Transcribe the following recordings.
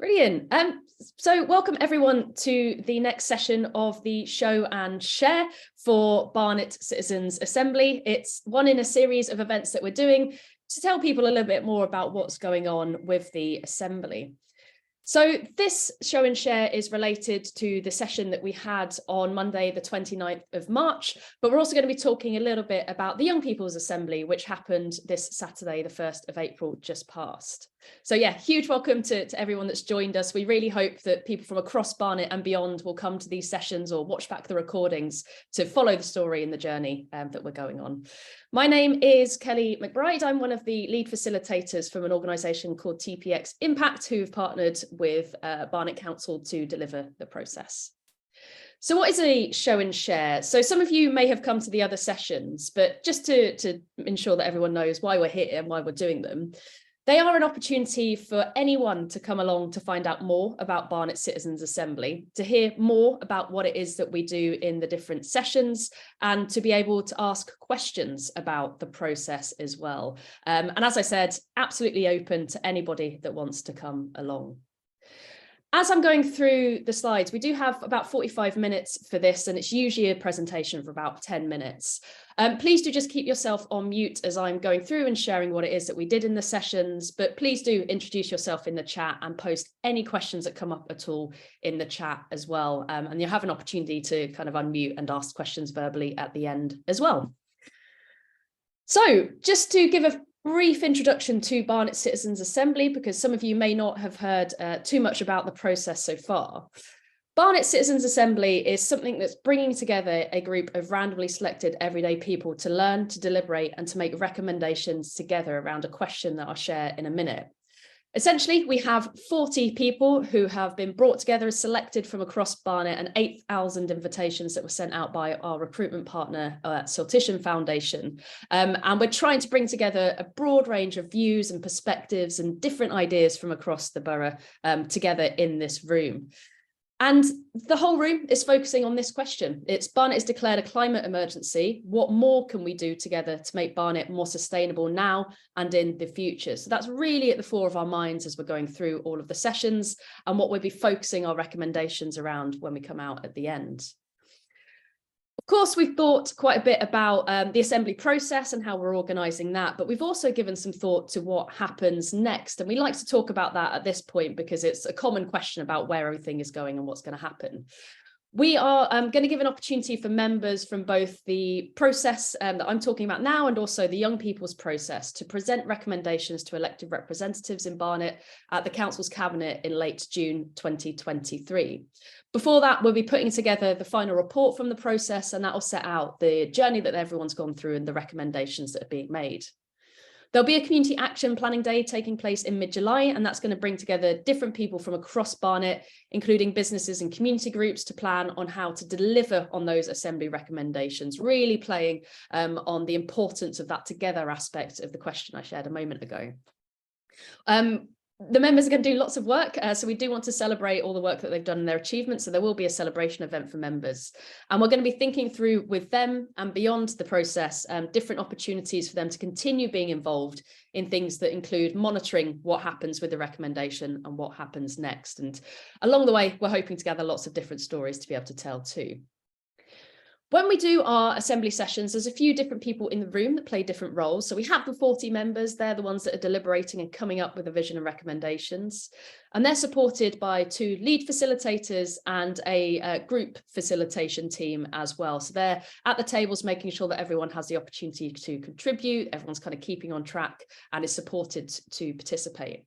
Brilliant. So welcome everyone to the next session of the Show and Share for Barnet Citizens Assembly. It's one in a series of events that we're doing to tell people a little bit more about what's going on with the Assembly. So this Show and Share is related to the session that we had on Monday, the 29th of March, but we're also going to be talking a little bit about the Young People's Assembly, which happened this Saturday, the 1st of April, just past. So yeah, huge welcome to everyone that's joined us. We really hope that people from across Barnet and beyond will come to these sessions or watch back the recordings to follow the story and the journey that we're going on. My name is Kelly McBride. I'm one of the lead facilitators from an organisation called TPX Impact, who've partnered with Barnet Council to deliver the process. So what is a show and share? So some of you may have come to the other sessions, but just to ensure that everyone knows why we're here and why we're doing them, they are an opportunity for anyone to come along to find out more about Barnet Citizens Assembly, to hear more about what it is that we do in the different sessions, and to be able to ask questions about the process as well. And as I said, absolutely open to anybody that wants to come along. As I'm going through the slides, we do have about 45 minutes for this, and it's usually a presentation for about 10 minutes. Please do just keep yourself on mute as I'm going through and sharing what it is that we did in the sessions, but please do introduce yourself in the chat and post any questions that come up at all in the chat as well. And you'll have an opportunity to kind of unmute and ask questions verbally at the end as well. So just to give a brief introduction to Barnet Citizens Assembly, because some of you may not have heard too much about the process so far. Barnet Citizens Assembly is something that's bringing together a group of randomly selected everyday people to learn, to deliberate, and to make recommendations together around a question that I'll share in a minute. Essentially, we have 40 people who have been brought together as selected from across Barnet, and 8,000 invitations that were sent out by our recruitment partner, Saltition Foundation. And we're trying to bring together a broad range of views and perspectives and different ideas from across the borough together in this room. And the whole room is focusing on this question. It's Barnet has declared a climate emergency. What more can we do together to make Barnet more sustainable now and in the future? So that's really at the fore of our minds as we're going through all of the sessions and what we'll be focusing our recommendations around when we come out at the end. Of course, we've thought quite a bit about the assembly process and how we're organising that, but we've also given some thought to what happens next. And we like to talk about that at this point because it's a common question about where everything is going and what's going to happen. We are going to give an opportunity for members from both the process that I'm talking about now and also the young people's process to present recommendations to elected representatives in Barnet at the Council's Cabinet in late June 2023. Before that, we'll be putting together the final report from the process, and that will set out the journey that everyone's gone through and the recommendations that are being made. There'll be a community action planning day taking place in mid-July, and that's going to bring together different people from across Barnet, including businesses and community groups, to plan on how to deliver on those assembly recommendations, really playing on the importance of that together aspect of the question I shared a moment ago. The members are going to do lots of work, so we do want to celebrate all the work that they've done and their achievements, so there will be a celebration event for members. And we're going to be thinking through with them and beyond the process, different opportunities for them to continue being involved in things that include monitoring what happens with the recommendation and what happens next. And along the way, we're hoping to gather lots of different stories to be able to tell too. When we do our assembly sessions, there's a few different people in the room that play different roles. So we have the 40 members, they're the ones that are deliberating and coming up with a vision and recommendations. And they're supported by 2 lead facilitators and a group facilitation team as well. So they're at the tables making sure that everyone has the opportunity to contribute, everyone's kind of keeping on track and is supported to participate.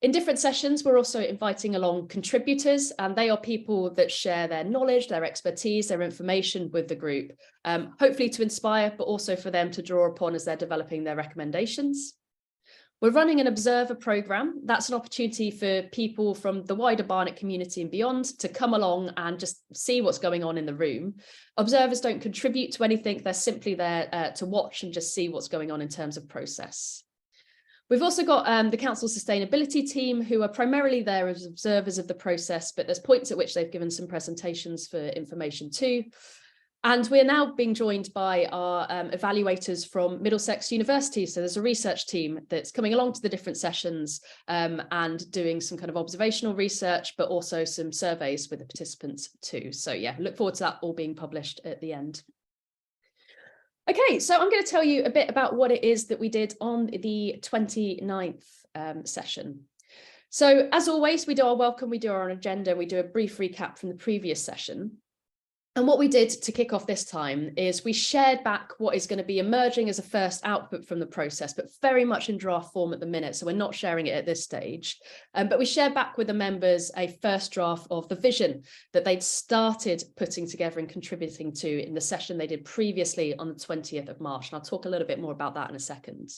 In different sessions, we're also inviting along contributors, and they are people that share their knowledge, their expertise, their information with the group, hopefully to inspire, but also for them to draw upon as they're developing their recommendations. We're running an observer programme. That's an opportunity for people from the wider Barnet community and beyond to come along and just see what's going on in the room. Observers don't contribute to anything. They're simply there to watch and just see what's going on in terms of process. We've also got the Council Sustainability team who are primarily there as observers of the process, but there's points at which they've given some presentations for information too. And we're now being joined by our evaluators from Middlesex University. So there's a research team that's coming along to the different sessions and doing some kind of observational research, but also some surveys with the participants too. So yeah, look forward to that all being published at the end. Okay, so I'm going to tell you a bit about what it is that we did on the 29th session. So as always, we do our welcome, we do our agenda, we do a brief recap from the previous session. And what we did to kick off this time is we shared back what is going to be emerging as a first output from the process, but very much in draft form at the minute. So we're not sharing it at this stage. But we shared back with the members a first draft of the vision that they'd started putting together and contributing to in the session they did previously on the 20th of March. And I'll talk a little bit more about that in a second.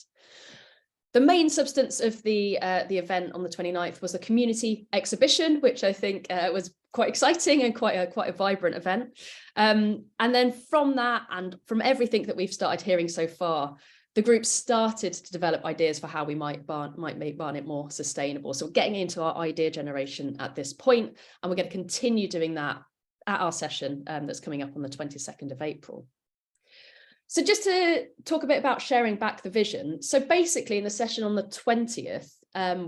The main substance of the event on the 29th was a community exhibition, which I think was quite exciting and quite a vibrant event. And then from that and from everything that we've started hearing so far, the group started to develop ideas for how we might make Barnet more sustainable. So we're getting into our idea generation at this point, and we're going to continue doing that at our session that's coming up on the 22nd of April. So just to talk a bit about sharing back the vision. So basically in the session on the 20th,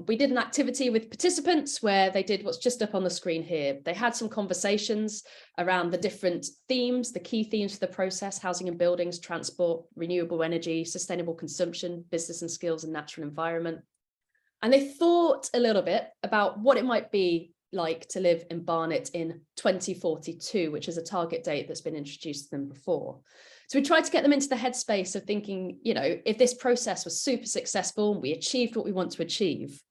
we did an activity with participants where they did what's just up on the screen here. They had some conversations around the different themes, the key themes for the process: housing and buildings, transport, renewable energy, sustainable consumption, business and skills, and natural environment. And they thought a little bit about what it might be like to live in Barnet in 2042, which is a target date that's been introduced to them before. So we tried to get them into the headspace of thinking, you know, if this process was super successful and we achieved what we want to achieve,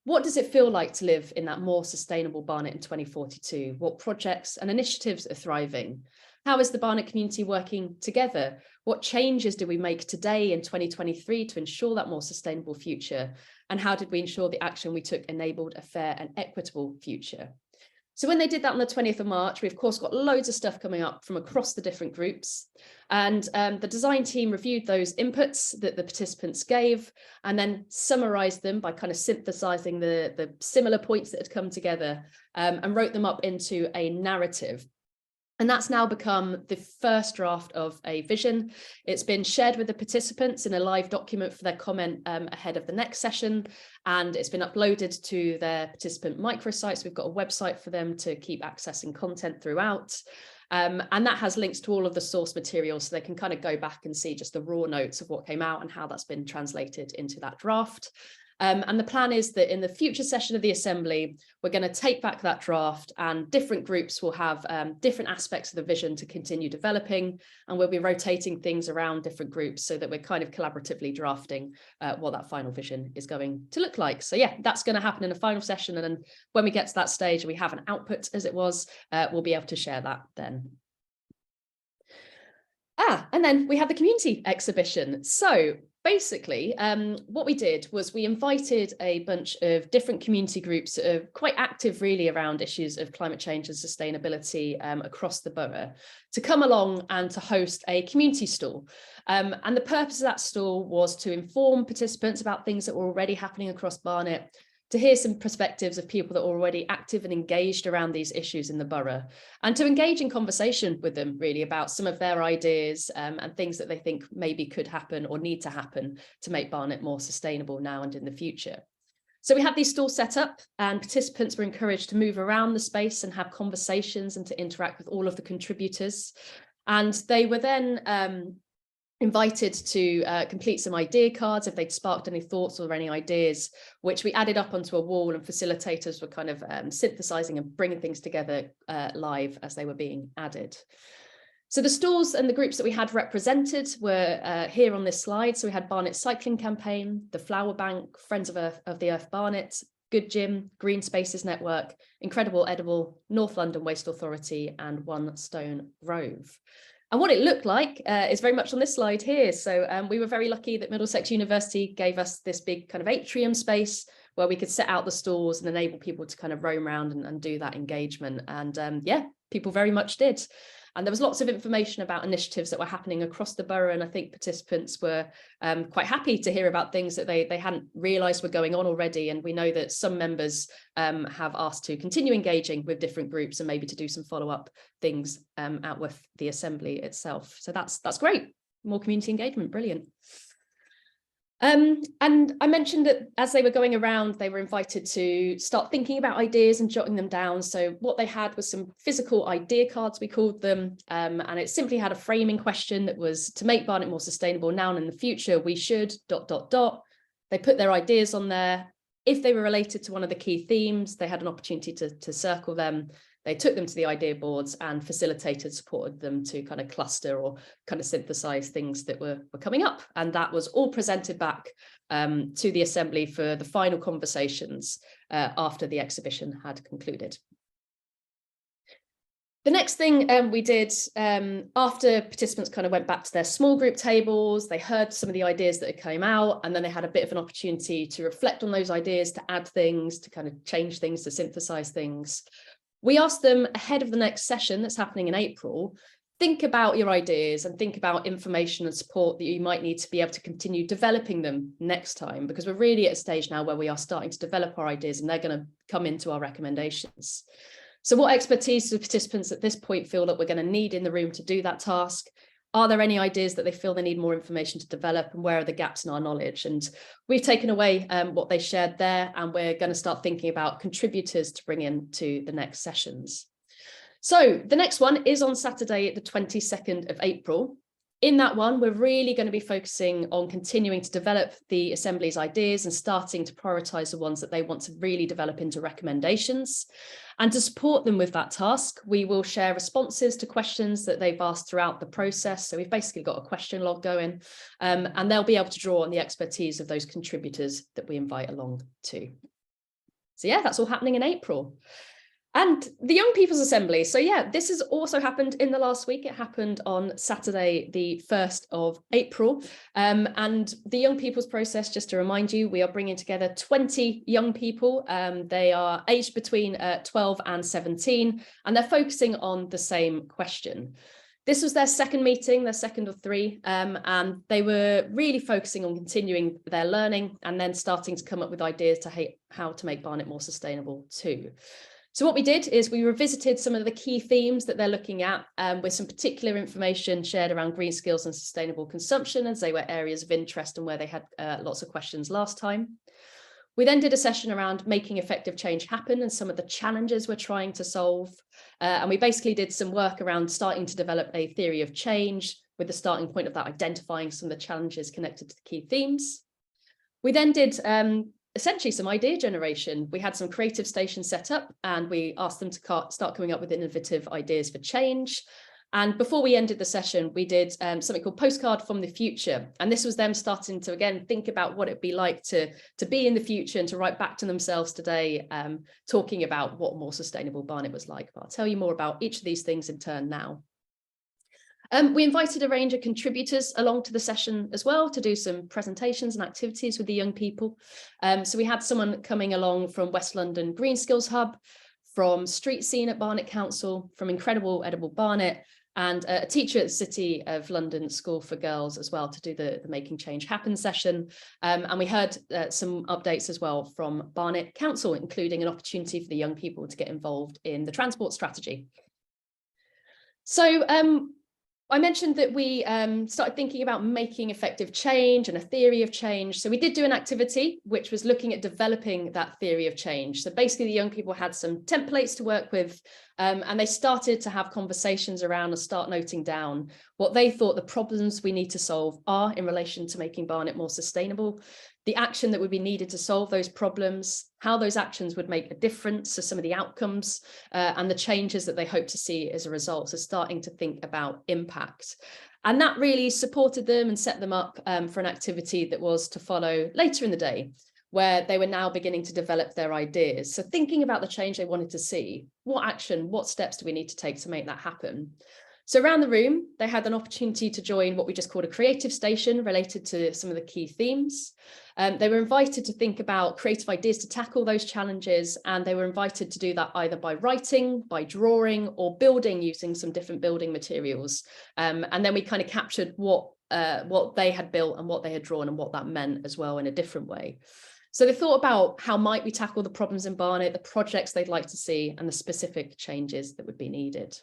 what does it feel like to live in that more sustainable Barnet in 2042? What projects and initiatives are thriving? How is the Barnet community working together? What changes do we make today in 2023 to ensure that more sustainable future? And how did we ensure the action we took enabled a fair and equitable future? So when they did that on the 20th of March, we of course got loads of stuff coming up from across the different groups. And the design team reviewed those inputs that the participants gave and then summarized them by kind of synthesizing the similar points that had come together and wrote them up into a narrative. And that's now become the first draft of a vision. It's been shared with the participants in a live document for their comment ahead of the next session. And it's been uploaded to their participant microsites. We've got a website for them to keep accessing content throughout. And that has links to all of the source material, so they can kind of go back and see just the raw notes of what came out and how that's been translated into that draft. And the plan is that in the future session of the Assembly, we're going to take back that draft, and different groups will have different aspects of the vision to continue developing, and we'll be rotating things around different groups so that we're kind of collaboratively drafting what that final vision is going to look like. So yeah, that's going to happen in a final session, and then when we get to that stage and we have an output as it was, we'll be able to share that then. And then we have the community exhibition. So basically, what we did was we invited a bunch of different community groups that are quite active really around issues of climate change and sustainability across the borough to come along and to host a community stall. And the purpose of that stall was to inform participants about things that were already happening across Barnet, to hear some perspectives of people that are already active and engaged around these issues in the borough, and to engage in conversation with them really about some of their ideas and things that they think maybe could happen or need to happen to make Barnet more sustainable now and in the future. So we had these stalls set up, and participants were encouraged to move around the space and have conversations and to interact with all of the contributors. And they were then invited to complete some idea cards if they'd sparked any thoughts or any ideas, which we added up onto a wall, and facilitators were kind of synthesizing and bringing things together live as they were being added. So the stalls and the groups that we had represented were here on this slide. So we had Barnet Cycling Campaign, the Flower Bank, Friends of the Earth Barnet, Good Gym, Green Spaces Network, Incredible Edible, North London Waste Authority, and One Stone Grove. And what it looked like is very much on this slide here. So we were very lucky that Middlesex University gave us this big kind of atrium space where we could set out the stalls and enable people to kind of roam around and do that engagement. And yeah, people very much did. And there was lots of information about initiatives that were happening across the borough. And I think participants were quite happy to hear about things that they hadn't realised were going on already. And we know that some members have asked to continue engaging with different groups and maybe to do some follow-up things out with the Assembly itself. So that's great. More community engagement, brilliant. And I mentioned that as they were going around, they were invited to start thinking about ideas and jotting them down. So what they had was some physical idea cards, we called them, and it simply had a framing question that was to make Barnet more sustainable now and in the future, we should ... They put their ideas on there. If they were related to one of the key themes, they had an opportunity to circle them. They took them to the idea boards and supported them to kind of cluster or kind of synthesize things that were coming up. And that was all presented back to the Assembly for the final conversations after the exhibition had concluded. The next thing we did after participants kind of went back to their small group tables, they heard some of the ideas that had come out, and then they had a bit of an opportunity to reflect on those ideas, to add things, to kind of change things, to synthesize things. We asked them ahead of the next session that's happening in April, think about your ideas and think about information and support that you might need to be able to continue developing them next time, because we're really at a stage now where we are starting to develop our ideas and they're going to come into our recommendations. So what expertise do participants at this point feel that we're going to need in the room to do that task? Are there any ideas that they feel they need more information to develop, and where are the gaps in our knowledge? And we've taken away what they shared there, and we're going to start thinking about contributors to bring in to the next sessions. So the next one is on Saturday, the 22nd of April. In that one, we're really going to be focusing on continuing to develop the Assembly's ideas and starting to prioritise the ones that they want to really develop into recommendations. And to support them with that task, we will share responses to questions that they've asked throughout the process. So we've basically got a question log going, and they'll be able to draw on the expertise of those contributors that we invite along too. So yeah, that's all happening in April. And the Young People's Assembly. So yeah, this has also happened in the last week. It happened on Saturday, the 1st of April. And the Young People's process, just to remind you, we are bringing together 20 young people. They are aged between 12 and 17, and they're focusing on the same question. This was their second meeting, their second of three, and they were really focusing on continuing their learning and then starting to come up with ideas to how to make Barnet more sustainable too. So what we did is we revisited some of the key themes that they're looking at, with some particular information shared around green skills and sustainable consumption, as they were areas of interest and where they had lots of questions last time. We then did a session around making effective change happen and some of the challenges we're trying to solve. And we basically did some work around starting to develop a theory of change, with the starting point of that identifying some of the challenges connected to the key themes. We then did essentially some idea generation. We had some creative stations set up and we asked them to start coming up with innovative ideas for change. And before we ended the session, we did something called Postcard from the Future. And this was them starting to, again, think about what it'd be like to be in the future and to write back to themselves today, talking about what more sustainable Barnet was like. But I'll tell you more about each of these things in turn now. We invited a range of contributors along to the session as well to do some presentations and activities with the young people. So we had someone coming along from West London Green Skills Hub, from Street Scene at Barnet Council, from Incredible Edible Barnet, and a teacher at the City of London School for Girls as well to do the Making Change Happen session. And we heard some updates as well from Barnet Council, including an opportunity for the young people to get involved in the transport strategy. So I mentioned that we started thinking about making effective change and a theory of change. So we did do an activity which was looking at developing that theory of change. So basically the young people had some templates to work with, and they started to have conversations around and start noting down what they thought the problems we need to solve are in relation to making Barnet more sustainable, the action that would be needed to solve those problems, how those actions would make a difference to some of the outcomes, and the changes that they hope to see as a result. So starting to think about impact. And that really supported them and set them up for an activity that was to follow later in the day, where they were now beginning to develop their ideas. So thinking about the change they wanted to see, what action, what steps do we need to take to make that happen? So around the room, they had an opportunity to join what we just called a creative station related to some of the key themes. They were invited to think about creative ideas to tackle those challenges, and they were invited to do that either by writing, by drawing, or building using some different building materials. And then we kind of captured what they had built and what they had drawn and what that meant as well in a different way. So they thought about how might we tackle the problems in Barnet, the projects they'd like to see, and the specific changes that would be needed.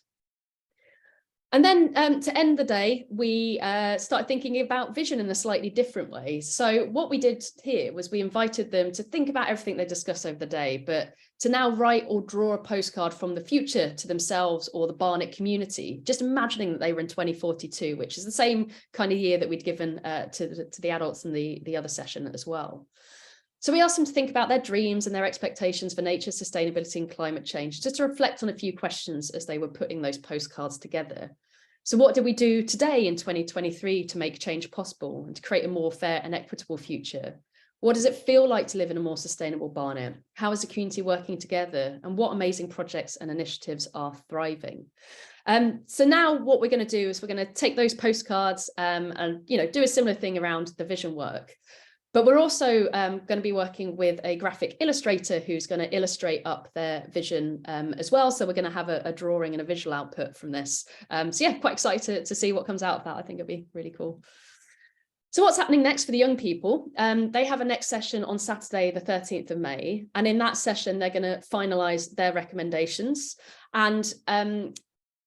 And then to end the day, we started thinking about vision in a slightly different way. So what we did here was we invited them to think about everything they discussed over the day, but to now write or draw a postcard from the future to themselves or the Barnet community, just imagining that they were in 2042, which is the same kind of year that we'd given to the adults in the other session as well. So we asked them to think about their dreams and their expectations for nature, sustainability and climate change, just to reflect on a few questions as they were putting those postcards together. So what did we do today in 2023 to make change possible and to create a more fair and equitable future? What does it feel like to live in a more sustainable Barnet? How is the community working together? And what amazing projects and initiatives are thriving? So now what we're going to do is we're going to take those postcards and do a similar thing around the vision work. But we're also going to be working with a graphic illustrator who's going to illustrate up their vision as well. So we're going to have a drawing and a visual output from this. So yeah, quite excited to see what comes out of that. I think it'll be really cool. So what's happening next for the young people? They have a next session on Saturday, the 13th of May. And in that session, they're going to finalise their recommendations. And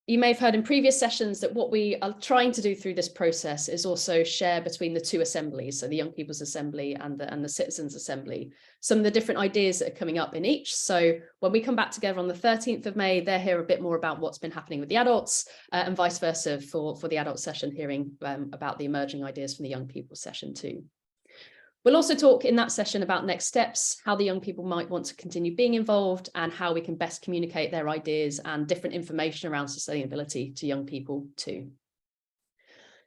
you may have heard in previous sessions that what we are trying to do through this process is also share between the two assemblies, so the Young People's Assembly and the Citizens' Assembly, some of the different ideas that are coming up in each. So when we come back together on the 13th of May, they'll hear a bit more about what's been happening with the adults and vice versa for the adult session, hearing about the emerging ideas from the Young People's session too. We'll also talk in that session about next steps, how the young people might want to continue being involved and how we can best communicate their ideas and different information around sustainability to young people too.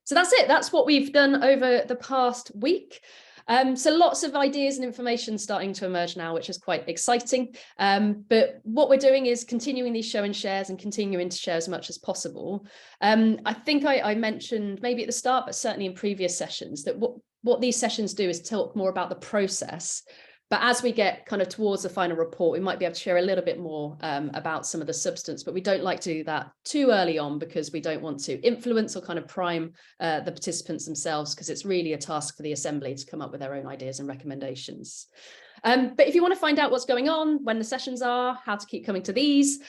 So that's it. That's what we've done over the past week. So lots of ideas and information starting to emerge now, which is quite exciting. But what we're doing is continuing these show and shares and continuing to share as much as possible. I think I mentioned maybe at the start, but certainly in previous sessions, that what these sessions do is talk more about the process. But as we get kind of towards the final report, we might be able to share a little bit more about some of the substance, but we don't like to do that too early on because we don't want to influence or kind of prime the participants themselves, because it's really a task for the Assembly to come up with their own ideas and recommendations. But if you want to find out what's going on, when the sessions are, how to keep coming to these,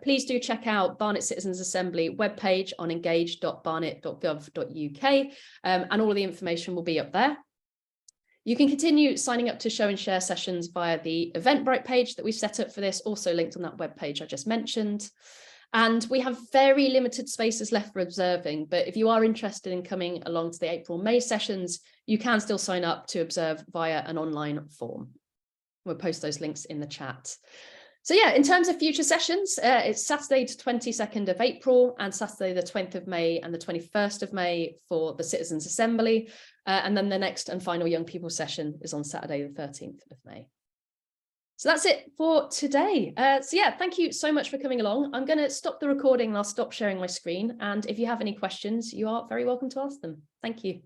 please do check out Barnet Citizens Assembly webpage on engage.barnet.gov.uk, and all of the information will be up there. You can continue signing up to show and share sessions via the Eventbrite page that we've set up for this, also linked on that webpage I just mentioned. And we have very limited spaces left for observing, but if you are interested in coming along to the April-May sessions, you can still sign up to observe via an online form. We'll post those links in the chat. So yeah, in terms of future sessions, it's Saturday the 22nd of April and Saturday the 20th of May and the 21st of May for the Citizens' Assembly. And then the next and final Young People session is on Saturday the 13th of May. So that's it for today. So yeah, thank you so much for coming along. I'm going to stop the recording and I'll stop sharing my screen. And if you have any questions, you are very welcome to ask them. Thank you.